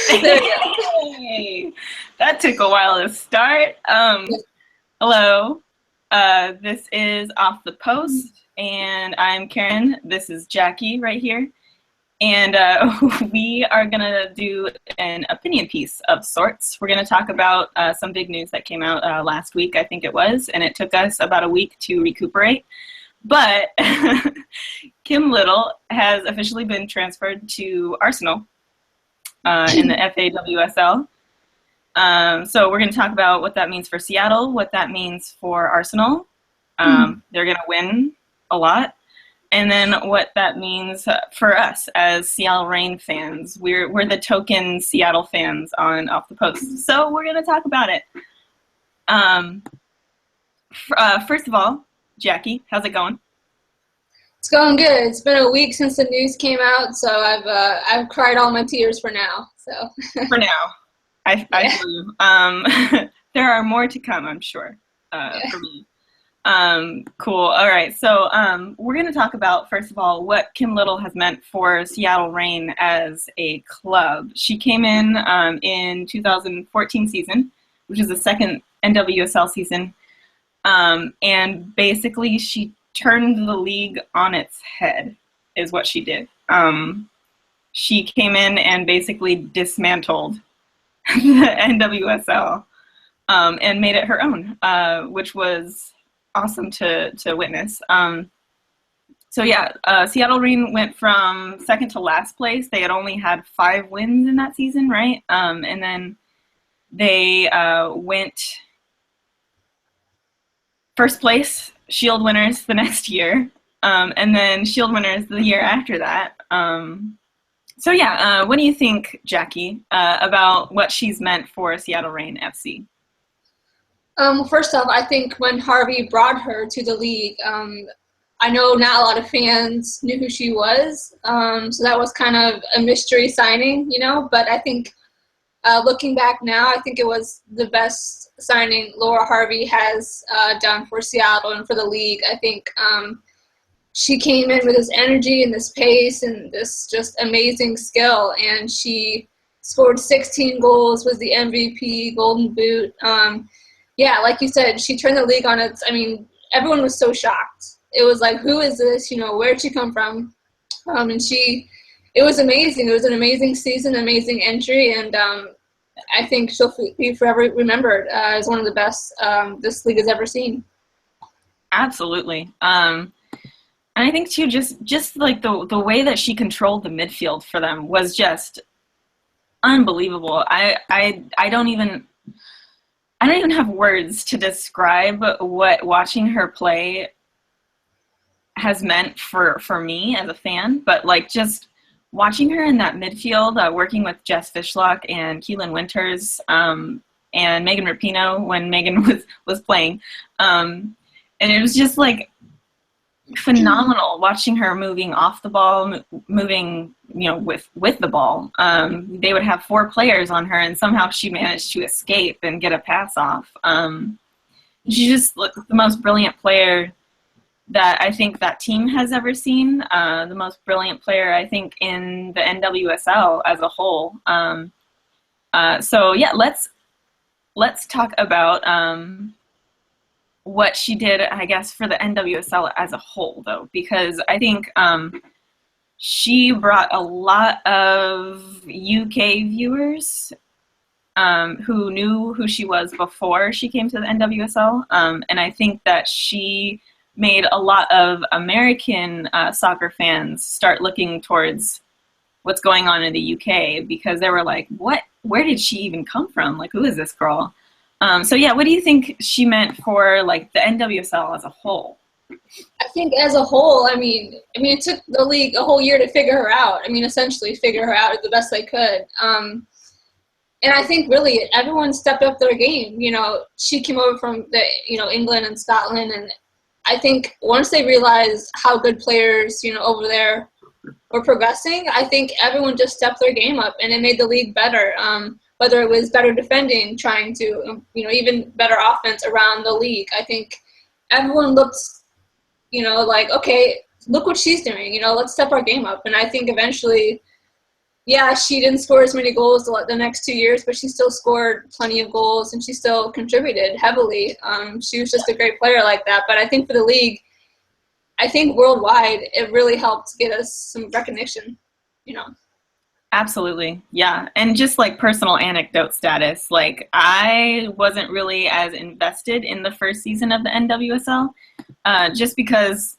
There we go. Hey, that took a while to start. Hello, this is Off the Post, and I'm Karen. This is Jackie right here. And we are going to do an opinion piece of sorts. We're going to talk about some big news that came out last week, I think it was, and it took us about a week to recuperate. But Kim Little has officially been transferred to Arsenal in the FA WSL. So we're going to talk about what that means for Seattle, what that means for Arsenal. They're going to win a lot. And then what that means for us as Seattle Reign fans. We're the token Seattle fans on Off the Post. So we're going to talk about it. First of all, Jackie, how's it going? It's going good. It's been a week since the news came out, so I've cried all my tears for now. So for now, I feel you. There are more to come, I'm sure, for me. Cool. All right. So we're going to talk about, first of all, what Kim Little has meant for Seattle Reign as a club. She came in 2014 season, which is the second NWSL season. And basically she turned the league on its head is what she did. She came in and basically dismantled the NWSL and made it her own, which was awesome to witness. So yeah, Seattle Reign went from second to last place. They had only had 5 wins in that season, right? And then they went first place, Shield winners the next year, and then Shield winners the year after that. So yeah, what do you think, Jackie, about what she's meant for Seattle Reign FC? First off, I think when Harvey brought her to the league, I know not a lot of fans knew who she was, so that was kind of a mystery signing, but I think looking back now, I think it was the best signing Laura Harvey has done for Seattle and for the league. I think she came in with this energy and this pace and this just amazing skill, and she scored 16 goals, was the MVP, Golden Boot. Yeah, like you said, she turned the league on its, everyone was so shocked. It was like, who is this? Where'd she come from? And it was amazing. It was an amazing season, amazing entry, and I think she'll be forever remembered as one of the best this league has ever seen. Absolutely. And I think too, just like the way that she controlled the midfield for them was just unbelievable. I don't even have words to describe what watching her play has meant for me as a fan, but like just watching her in that midfield, working with Jess Fishlock and Keelan Winters and Megan Rapinoe when Megan was playing, and it was just like phenomenal watching her moving off the ball, moving with the ball. They would have 4 players on her, and somehow she managed to escape and get a pass off. She just looked the most brilliant player that I think that team has ever seen, the most brilliant player I think in the NWSL as a whole. So yeah, let's talk about what she did, I guess, for the NWSL as a whole, though, because I think she brought a lot of UK viewers who knew who she was before she came to the NWSL, and I think that she made a lot of American soccer fans start looking towards what's going on in the UK, because they were like, what? Where did she even come from? Like, who is this girl? So yeah, what do you think she meant for like the NWSL as a whole? I think as a whole, it took the league a whole year to figure her out. Essentially figure her out the best they could. And I think really everyone stepped up their game. She came over from England and Scotland, and I think once they realized how good players, over there were progressing, I think everyone just stepped their game up, and it made the league better. Whether it was better defending, trying to, even better offense around the league. I think everyone looked, like, okay, look what she's doing. Let's step our game up. And I think eventually, yeah, she didn't score as many goals the next 2 years, but she still scored plenty of goals and she still contributed heavily. She was just a great player like that. But I think for the league, I think worldwide, it really helped get us some recognition, you know. Absolutely. Yeah. And just like personal anecdote status, like I wasn't really as invested in the first season of the NWSL, just because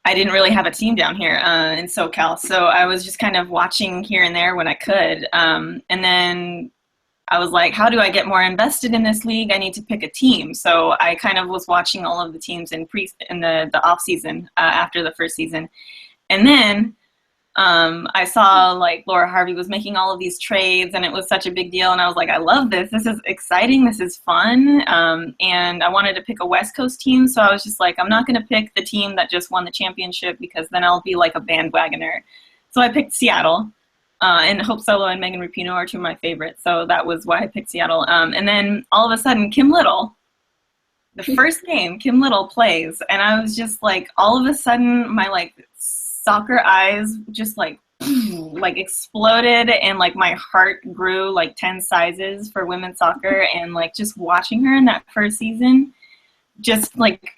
I didn't really have a team down here in SoCal. So I was just kind of watching here and there when I could. And then I was like, how do I get more invested in this league? I need to pick a team. So I kind of was watching all of the teams in the off season after the first season. And then I saw like Laura Harvey was making all of these trades and it was such a big deal. And I was like, I love this. This is exciting. This is fun. And I wanted to pick a West Coast team. So I was just like, I'm not going to pick the team that just won the championship because then I'll be like a bandwagoner. So I picked Seattle. And Hope Solo and Megan Rapinoe are two of my favorites. So that was why I picked Seattle. And then all of a sudden, Kim Little, the first game, Kim Little plays. And I was just like, all of a sudden, my like soccer eyes just like exploded and like my heart grew like 10 sizes for women's soccer. And like just watching her in that first season just like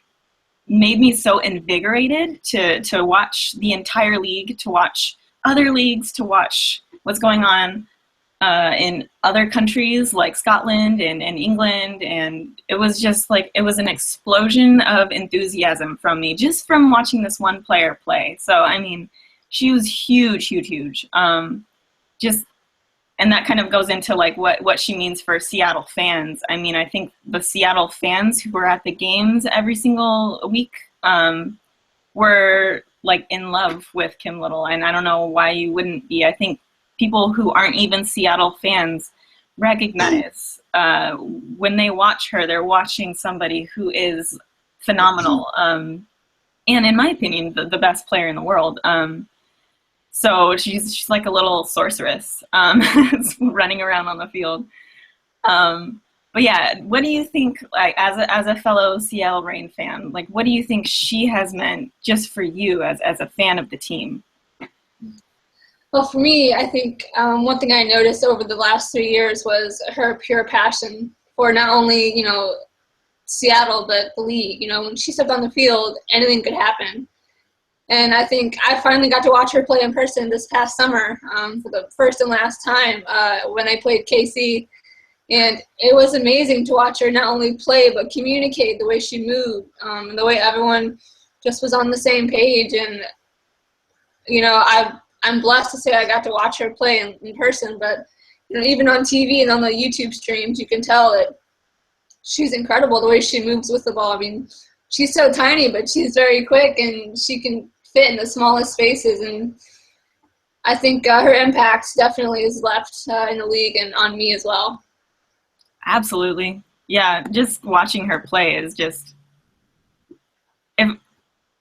made me so invigorated to watch the entire league, to watch other leagues, to watch what's going on in other countries like Scotland and England. And it was just like, it was an explosion of enthusiasm from me just from watching this one player play. So, I mean, she was huge, huge, huge. And that kind of goes into like what she means for Seattle fans. I mean, I think the Seattle fans who were at the games every single week were like in love with Kim Little. And I don't know why you wouldn't be. I think people who aren't even Seattle fans recognize when they watch her, they're watching somebody who is phenomenal. And in my opinion, the best player in the world. So she's like a little sorceress running around on the field. But yeah, what do you think, like as a fellow Seattle Reign fan, like what do you think she has meant just for you as a fan of the team? Well, for me, I think one thing I noticed over the last 3 years was her pure passion for not only, you know, Seattle, but the league. You know, when she stepped on the field, anything could happen. And I think I finally got to watch her play in person this past summer for the first and last time when I played KC. And it was amazing to watch her not only play, but communicate the way she moved, and the way everyone just was on the same page. And, you know, I'm blessed to say I got to watch her play in person, but, you know, even on TV and on the YouTube streams, you can tell that she's incredible the way she moves with the ball. I mean, she's so tiny, but she's very quick and she can fit in the smallest spaces. And I think her impact definitely is left in the league and on me as well. Absolutely. Yeah, just watching her play is just, if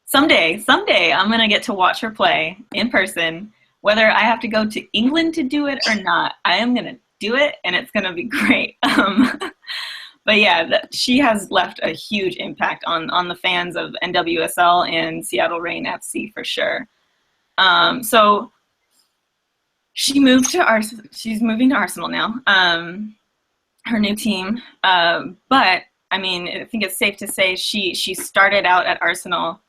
someday I'm going to get to watch her play in person, whether I have to go to England to do it or not, I am going to do it and it's going to be great. But yeah, she has left a huge impact on the fans of NWSL and Seattle Reign FC for sure. So she's moving to Arsenal now. Her new team, but I mean, I think it's safe to say she started out at Arsenal.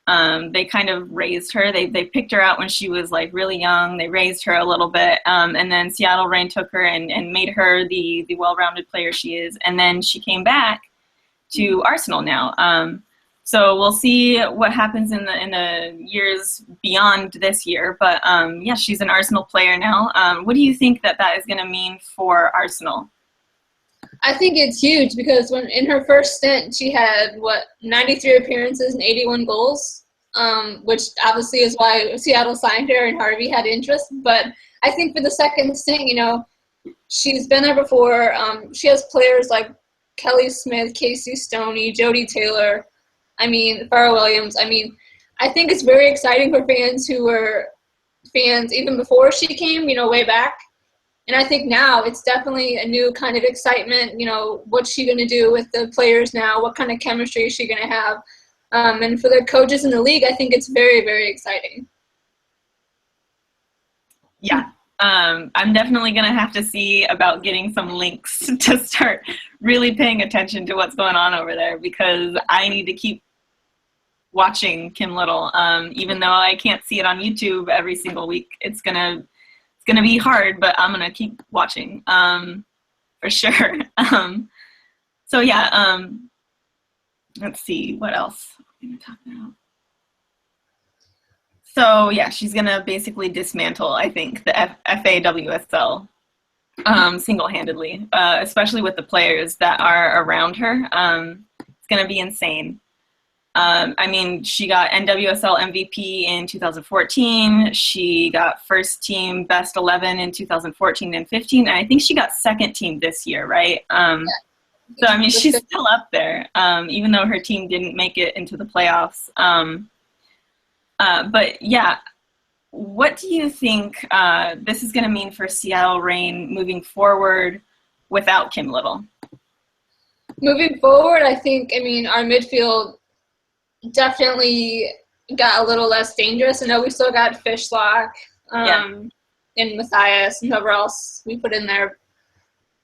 They kind of raised her. They picked her out when she was like really young. They raised her a little bit, and then Seattle Reign took her and made her the well-rounded player she is. And then she came back to Arsenal now. So we'll see what happens in the years beyond this year. But yeah, she's an Arsenal player now. What do you think that is going to mean for Arsenal? I think it's huge because when in her first stint, she had, 93 appearances and 81 goals, which obviously is why Seattle signed her and Harvey had interest. But I think for the second stint, you know, she's been there before. She has players like Kelly Smith, Casey Stoney, Jodie Taylor, Farrah Williams. I think it's very exciting for fans who were fans even before she came, you know, way back. And I think now it's definitely a new kind of excitement. You know, what's she going to do with the players now? What kind of chemistry is she going to have? And for the coaches in the league, I think it's very, very exciting. Yeah. I'm definitely going to have to see about getting some links to start really paying attention to what's going on over there, because I need to keep watching Kim Little. Even though I can't see it on YouTube every single week, it's gonna be hard, but I'm gonna keep watching, for sure. So yeah, let's see what else I'm gonna talk about. So yeah, she's gonna basically dismantle, I think, the FA WSL single-handedly, especially with the players that are around her. It's gonna be insane. I mean, she got NWSL MVP in 2014. She got first team best 11 in 2014 and 15. And I think she got second team this year, right? So, I mean, she's still up there, even though her team didn't make it into the playoffs. But yeah, what do you think this is going to mean for Seattle Reign moving forward without Kim Little? Moving forward, I think, our midfield definitely got a little less dangerous. I know we still got Fishlock and Matthias and whoever else we put in there.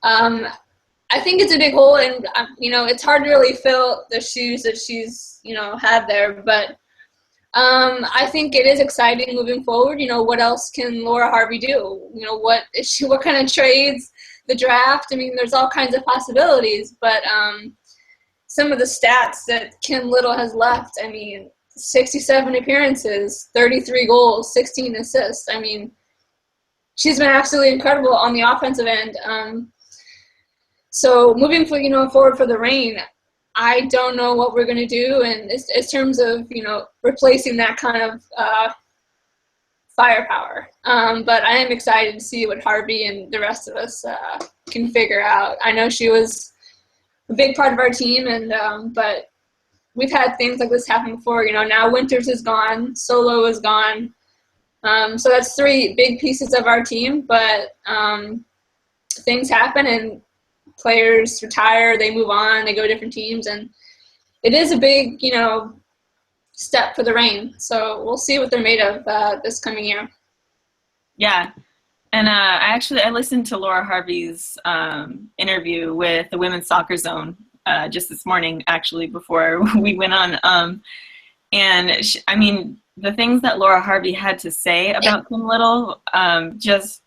I think it's a big hole, and it's hard to really fill the shoes that she's had there. But I think it is exciting moving forward. What else can Laura Harvey do? What kind of trades, the draft? There's all kinds of possibilities, but some of the stats that Kim Little has left, 67 appearances, 33 goals, 16 assists. She's been absolutely incredible on the offensive end. So moving forward for the Reign, I don't know what we're going to do in terms of, replacing that kind of firepower. But I am excited to see what Harvey and the rest of us can figure out. I know she was a big part of our team, and but we've had things like this happen before. Now Winters is gone, Solo is gone, so that's three big pieces of our team. But things happen, and players retire, they move on, they go to different teams, and it is a big step for the Reign. So we'll see what they're made of this coming year. Yeah. And I listened to Laura Harvey's interview with the Women's Soccer Zone just this morning, actually, before we went on. And the things that Laura Harvey had to say about Kim Little just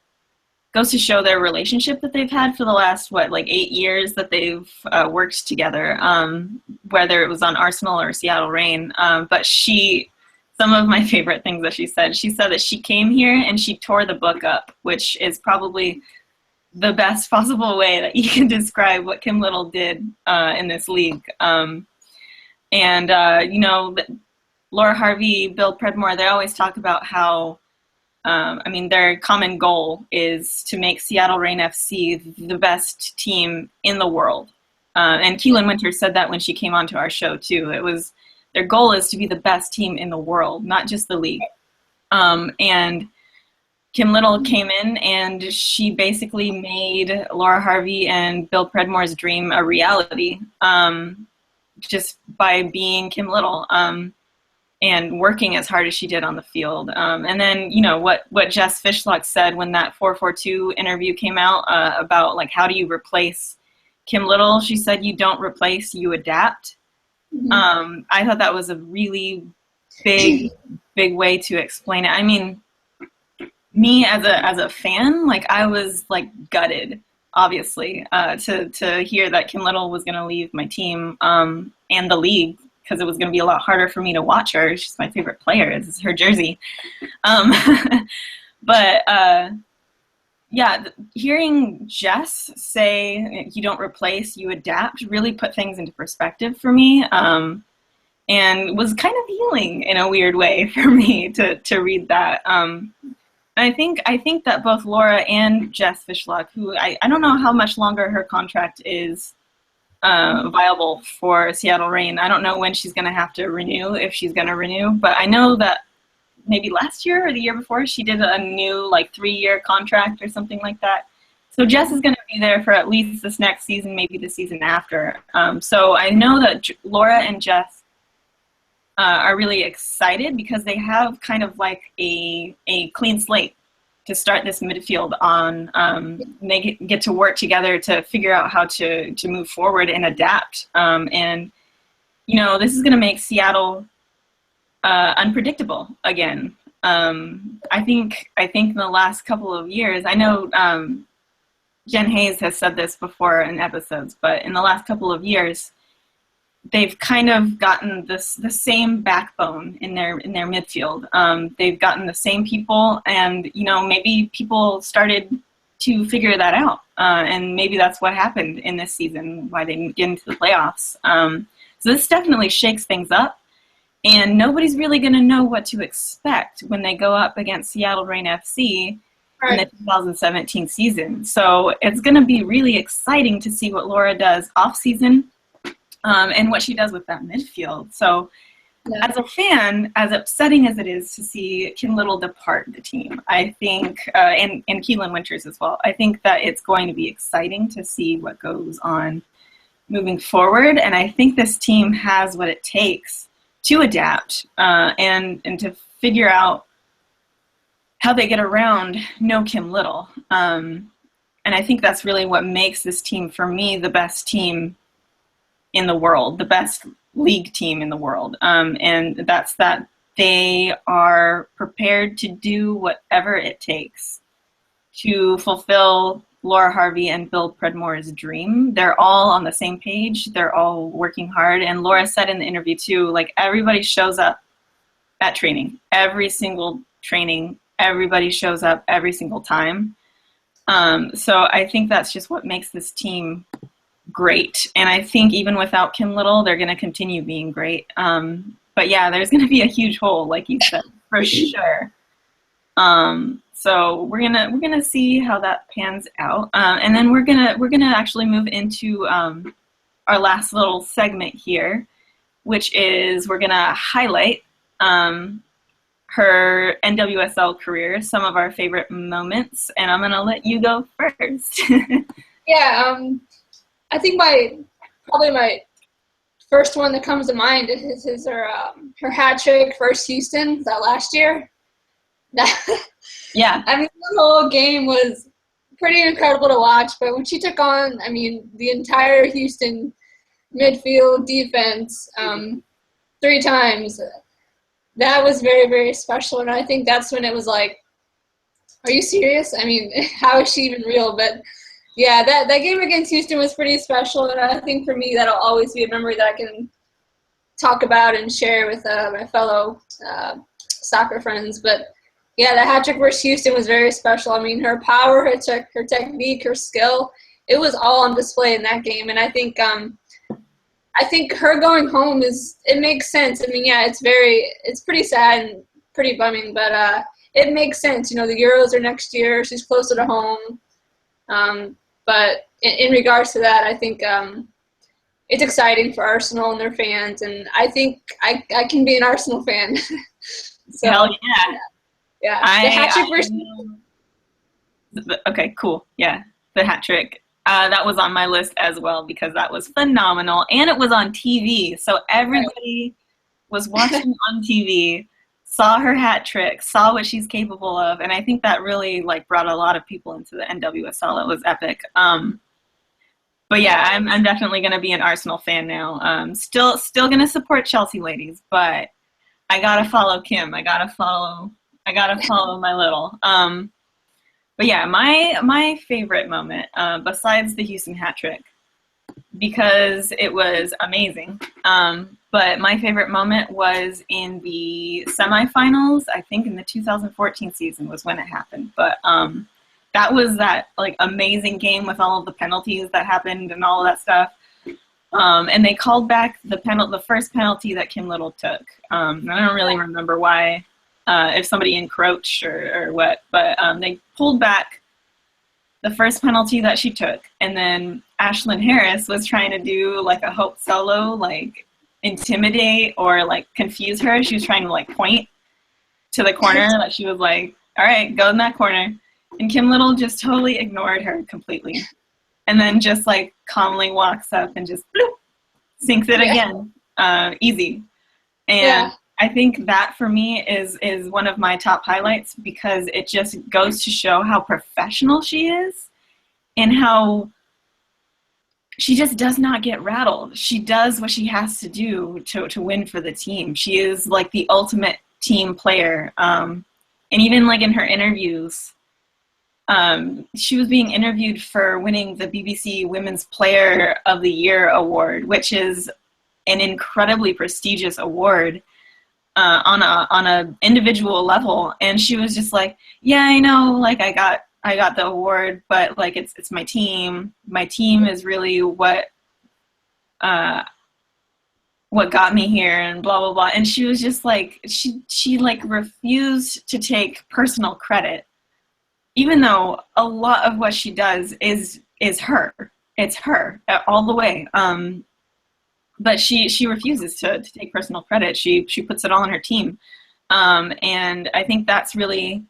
goes to show their relationship that they've had for the last, 8 years that they've worked together, whether it was on Arsenal or Seattle Reign. But some of my favorite things that she said that she came here and she tore the book up, which is probably the best possible way that you can describe what Kim Little did in this league. Laura Harvey, Bill Predmore, they always talk about how, their common goal is to make Seattle Reign FC the best team in the world. And Keelan Winters said that when she came onto our show, too. It was their goal is to be the best team in the world, not just the league. And Kim Little came in and she basically made Laura Harvey and Bill Predmore's dream a reality, just by being Kim Little and working as hard as she did on the field. And then, what Jess Fishlock said when that 442 interview came out about, how do you replace Kim Little? She said, you don't replace, you adapt. Mm-hmm. I thought that was a really big way to explain it. Me as a fan, I was gutted, obviously, to hear that Kim Little was going to leave my team and the league, because it was going to be a lot harder for me to watch her. She's my favorite player. This is her jersey. But hearing Jess say you don't replace, you adapt, really put things into perspective for me, and was kind of healing in a weird way for me to read that. I think that both Laura and Jess Fishlock, who I don't know how much longer her contract is viable for Seattle Reign. I don't know when she's going to have to renew, if she's going to renew, but I know that maybe last year or the year before she did a new 3-year contract or something like that. So Jess is going to be there for at least this next season, maybe the season after. So I know that Laura and Jess are really excited because they have kind of a clean slate to start this midfield on. They get to work together to figure out how to move forward and adapt. And, you know, this is going to make Seattle unpredictable again. I think in the last couple of years, I know Jen Hayes has said this before in episodes, but in the last couple of years, they've kind of gotten the same backbone in their midfield. They've gotten the same people, and, you know, maybe people started to figure that out, and maybe that's what happened in this season, why they didn't get into the playoffs. So this definitely shakes things up, and nobody's really going to know what to expect when they go up against Seattle Reign FC in the 2017 season. So it's going to be really exciting to see what Laura does off-season, and what she does with that midfield. So as a fan, as upsetting as it is to see Kim Little depart the team, I think, and Keelan Winters as well, I think that it's going to be exciting to see what goes on moving forward. And I think this team has what it takes to adapt and to figure out how they get around no Kim Little. And I think that's really what makes this team, for me, the best team in the world, the best league team in the world. And that's that they are prepared to do whatever it takes to fulfill Laura Harvey and Bill Predmore's dream. They're all on the same page. They're all working hard. And Laura said in the interview too, like, everybody shows up at training. Every single training, everybody shows up every single time. So I think that's just what makes this team great. And I think even without Kim Little, they're going to continue being great. But yeah, there's going to be a huge hole, like you said, for sure. So we're gonna see how that pans out, and then we're gonna actually move into our last little segment here, which is we're gonna highlight her NWSL career, some of our favorite moments, and I'm gonna let you go first. Yeah, I think probably my first one that comes to mind is her hat trick versus Houston that last year. Yeah. I mean, the whole game was pretty incredible to watch, but when she took on, I mean, the entire Houston midfield defense 3 times, that was very, very special. And I think that's when it was like, are you serious? I mean, how is she even real? But yeah, that game against Houston was pretty special. And I think for me, that'll always be a memory that I can talk about and share with my fellow soccer friends. But yeah, the hat trick versus Houston was very special. I mean, her power, her technique, her skill, it was all on display in that game. And I think her going home it makes sense. I mean, yeah, it's pretty sad and pretty bumming, but it makes sense. You know, the Euros are next year. She's closer to home. But in regards to that, I think it's exciting for Arsenal and their fans. And I think I can be an Arsenal fan. So, hell yeah. Yeah, the hat trick versus. Okay, cool. Yeah, the hat trick. That was on my list as well because that was phenomenal, and it was on TV, so everybody was watching on TV, saw her hat trick, saw what she's capable of, and I think that really brought a lot of people into the NWSL. It was epic. But yeah, I'm definitely gonna be an Arsenal fan now. Still gonna support Chelsea ladies, but I gotta follow Kim. I gotta follow my little. But yeah, my favorite moment, besides the Houston hat trick, because it was amazing, but my favorite moment was in the semifinals. I think in the 2014 season was when it happened. But that was that amazing game with all of the penalties that happened and all of that stuff. And they called back the first penalty that Kim Little took. I don't really remember why. If somebody encroached or what, but they pulled back the first penalty that she took, and then Ashlyn Harris was trying to do a Hope Solo, intimidate or confuse her. She was trying to point to the corner that she was like, all right, go in that corner, and Kim Little just totally ignored her completely, and then just calmly walks up and just bloop, sinks it again, easy. And I think that for me is one of my top highlights, because it just goes to show how professional she is and how she just does not get rattled. She does what she has to do to win for the team. She is like the ultimate team player. And even like in her interviews, she was being interviewed for winning the BBC Women's Player of the Year award, which is an incredibly prestigious award on a individual level. And she was just like, yeah, I know, like I got the award, but like it's my team. My team is really what got me here, and blah blah blah. And she was just like, she like refused to take personal credit, even though a lot of what she does is her. It's her all the way. But she refuses to take personal credit. She puts it all on her team. And I think that's really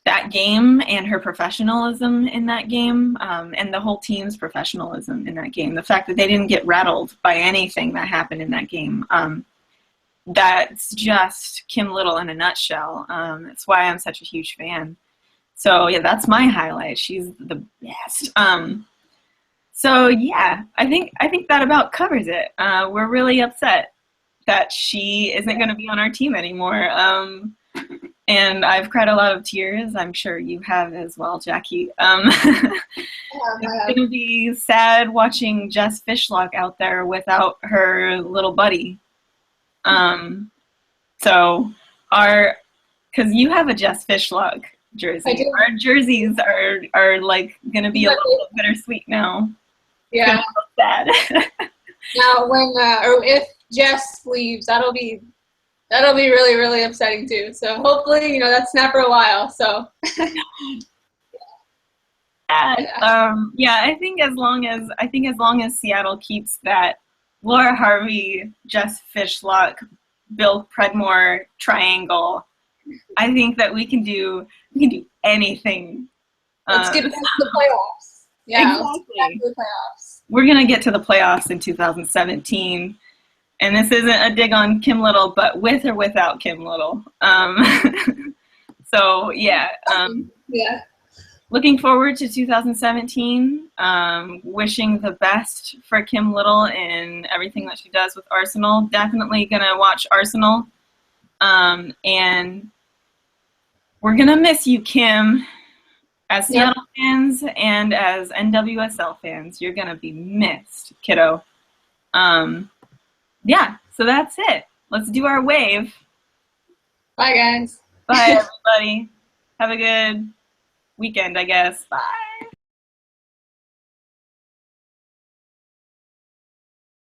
that game and her professionalism in that game, and the whole team's professionalism in that game. The fact that they didn't get rattled by anything that happened in that game. That's just Kim Little in a nutshell. That's why I'm such a huge fan. So yeah, that's my highlight. She's the best. So yeah, I think that about covers it. We're really upset that she isn't going to be on our team anymore. And I've cried a lot of tears. I'm sure you have as well, Jacqui. It's going to be sad watching Jess Fishlock out there without her little buddy. So because you have a Jess Fishlock jersey. I do. Our jerseys are like going to be a little bit bittersweet now. Yeah. Sad. Now, when or if Jess leaves, that'll be really, really upsetting too. So hopefully, that's not for a while. So. I think as long as Seattle keeps that Laura Harvey, Jess Fishlock, Bill Predmore triangle, I think that we can do anything. Let's get back to the playoffs. Yeah, exactly. let's get back to the playoffs. We're gonna get to the playoffs in 2017, and this isn't a dig on Kim Little, but with or without Kim Little. So yeah. Yeah. Looking forward to 2017. Wishing the best for Kim Little in everything that she does with Arsenal. Definitely gonna watch Arsenal, and we're gonna miss you, Kim. As Seattle fans and as NWSL fans, you're gonna be missed, kiddo. Yeah, so that's it. Let's do our wave. Bye, guys. Bye, everybody. Have a good weekend, I guess. Bye.